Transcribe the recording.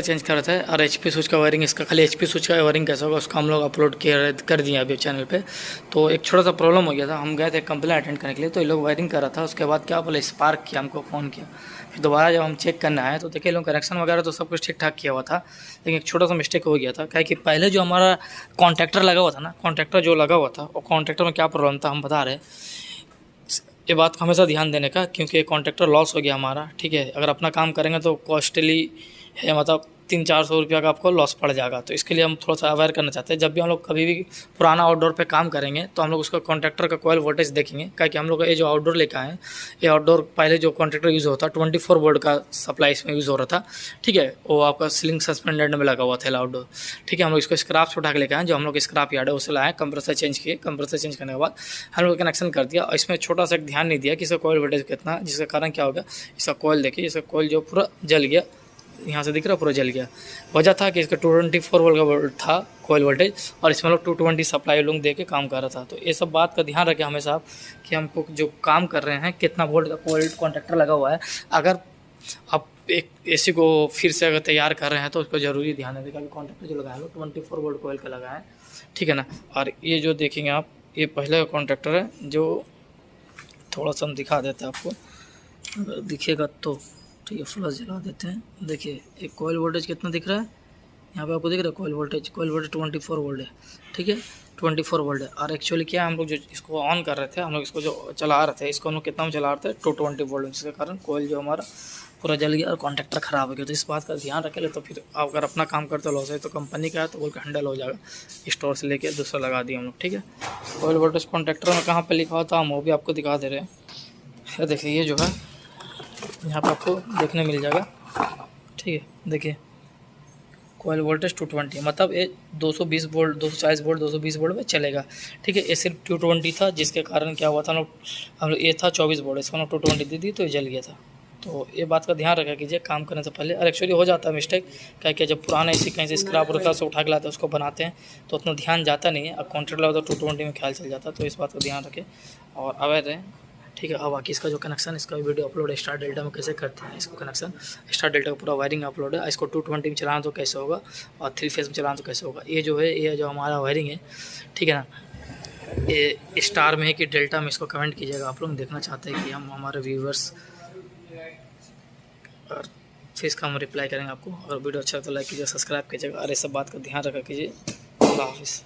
Change कर रहे थे और HP स्विच का वायरिंग, इसका खाली HP स्विच का वायरिंग कैसा होगा उसका हम लोग अपलोड कर दिए अभी चैनल पे। तो एक छोटा सा प्रॉब्लम हो गया था, हम गए थे कंप्लेंट अटेंड करने के लिए, तो ये लोग वायरिंग कर रहा था। उसके बाद क्या बोले स्पार्क किया, हमको फ़ोन किया। फिर दोबारा जब हम चेक करने आए तो देखिए लोग कनेक्शन वगैरह तो सब कुछ ठीक ठाक किया हुआ था, लेकिन एक छोटा सा मिस्टेक हो गया था। क्या कि पहले जो हमारा कॉन्ट्रैक्टर लगा हुआ था ना, कॉन्ट्रैक्टर जो लगा हुआ था वो कॉन्ट्रैक्टर में क्या प्रॉब्लम था हम बता रहे हैं। ये बात को हमेशा ध्यान देने का, क्योंकि कॉन्ट्रैक्टर लॉस हो गया हमारा, ठीक है। अगर अपना काम करेंगे तो कॉस्टली है, मतलब 300-400 रुपया का आपको लॉस पड़ जाएगा। तो इसके लिए हम थोड़ा सा अवेयर करना चाहते हैं। जब भी हम लोग कभी भी पुराना आउटडोर पे काम करेंगे तो हम लोग उसका कॉन्ट्रैक्टर का कॉइल वोल्टेज देखेंगे, क्योंकि हम लोग ये जो आउटडोर लेकर आए हैं, ये आउटडोर पहले जो कॉन्ट्रैक्टर यूज़ होता 24 वोल्ट का सप्लाई इसमें यूज़ हो रहा था, ठीक है। वो आपका सीलिंग सस्पेंडेड में लगा हुआ था आउटडोर, ठीक है। हम लोग इसको स्क्रैप से उठा के लेकर आए, जो हम लोग स्क्रैप यार्ड है उसे लाए, कंप्रेसर चेंज किए, कंप्रेसर चेंज करने के बाद हम लोग कनेक्शन कर दिया। और इसमें छोटा सा ध्यान नहीं दिया कि इसका कॉइल वोल्टेज कितना, जिसके कारण क्या होगा, इसका कॉइल देखिए, इसका कॉइल जो पूरा जल गया, यहाँ से दिख रहा पूरा जल गया। वजह था कि इसका 224 वोल्ट का वोल्ट था कॉइल वोल्टेज, और इसमें लोग 220 सप्लाई लोग दे के काम कर रहा था। तो ये सब बात का ध्यान रखें हमेशा आप, कि हमको जो काम कर रहे हैं कितना वोल्ट का कॉइल कॉन्ट्रैक्टर लगा हुआ है। अगर आप एक AC को फिर से अगर तैयार कर रहे हैं तो उसको ज़रूरी ध्यान रखें, क्योंकि कॉन्ट्रैक्टर जो लगाया है 24 वोल्ट कॉइल का लगा है, ठीक है ना। और ये जो देखेंगे आप, ये पहले का कॉन्ट्रैक्टर है, जो थोड़ा सा हम दिखा देते हैं आपको, अगर दिखेगा तो, ठीक है। फ्लैश जला देते हैं, देखिए एक कॉइल वोल्टेज कितना दिख रहा है यहाँ पे आपको दिख रहा है। कॉइल वोल्टेज 24 वोल्ट है, ठीक है, 24 वोल्ट है। और एक्चुअली क्या हम लोग जो इसको ऑन कर रहे थे, हम लोग इसको जो चला रहे थे, इसको हम लोग कितना में चला रहे थे 220 वोल्ट, जिसके कारण कॉइल जो हमारा पूरा जल गया और कॉन्ट्रैक्टर ख़राब हो गया। तो इस बात का ध्यान रखें, तो फिर आप अगर अपना काम करते लॉस है तो कंपनी का है तो वो हैंडल हो जाएगा, स्टोर से लेके दूसरा लगा दिया हम लोग, ठीक है। कॉइल वोल्टेज कॉन्ट्रैक्टर में कहाँ पर लिखा होता है हम वो भी आपको दिखा दे रहे हैं। देखिए ये जो है यहाँ पर आपको देखने मिल जाएगा, ठीक है। देखिए कॉइल वोल्टेज 220, मतलब ये 220 वोल्ट, 240 वोल्ट, 220 वोल्ट में चलेगा, ठीक है। ये सिर्फ 220 था, जिसके कारण क्या हुआ था हम लोग ये था 24 वोल्ट, इसको हम 220 दे दी तो ये जल गया था। तो ये बात का ध्यान रखा कीजिए काम करने से पहले। और एक्चुअली हो जाता है मिस्टेक, क्या क्या जब पुराना AC कहीं से स्क्रैप रखा से उठा के लाते हैं उसको बनाते हैं तो उतना ध्यान जाता नहीं है। अब कॉन्ट्रैक्ट लगा तो 220 में ख्याल चल जाता है। तो इस बात का ध्यान रखें और अवेयर रहें, ठीक है। अब बाकी इसका जो कनेक्शन, इसका वीडियो अपलोड है स्टार डेल्टा में कैसे करते हैं इसको कनेक्शन, स्टार डेल्टा का पूरा वायरिंग अपलोड है। इसको 220 में चलाना तो कैसे होगा और 3 फेज में चलाना तो कैसे होगा, ये जो है, ये जो हमारा वायरिंग है, ठीक है ना। ये स्टार में है कि डेल्टा में, इसको कमेंट कीजिएगा आप लोग देखना चाहते हैं कि हम हमारे व्यूवर्स, और फिर इसका हम रिप्लाई करेंगे आपको। अगर वीडियो अच्छा तो लाइक कीजिए, सब्सक्राइब कीजिएगा और ये सब बात का ध्यान रखा कीजिए। अल्लाह हाफिज़।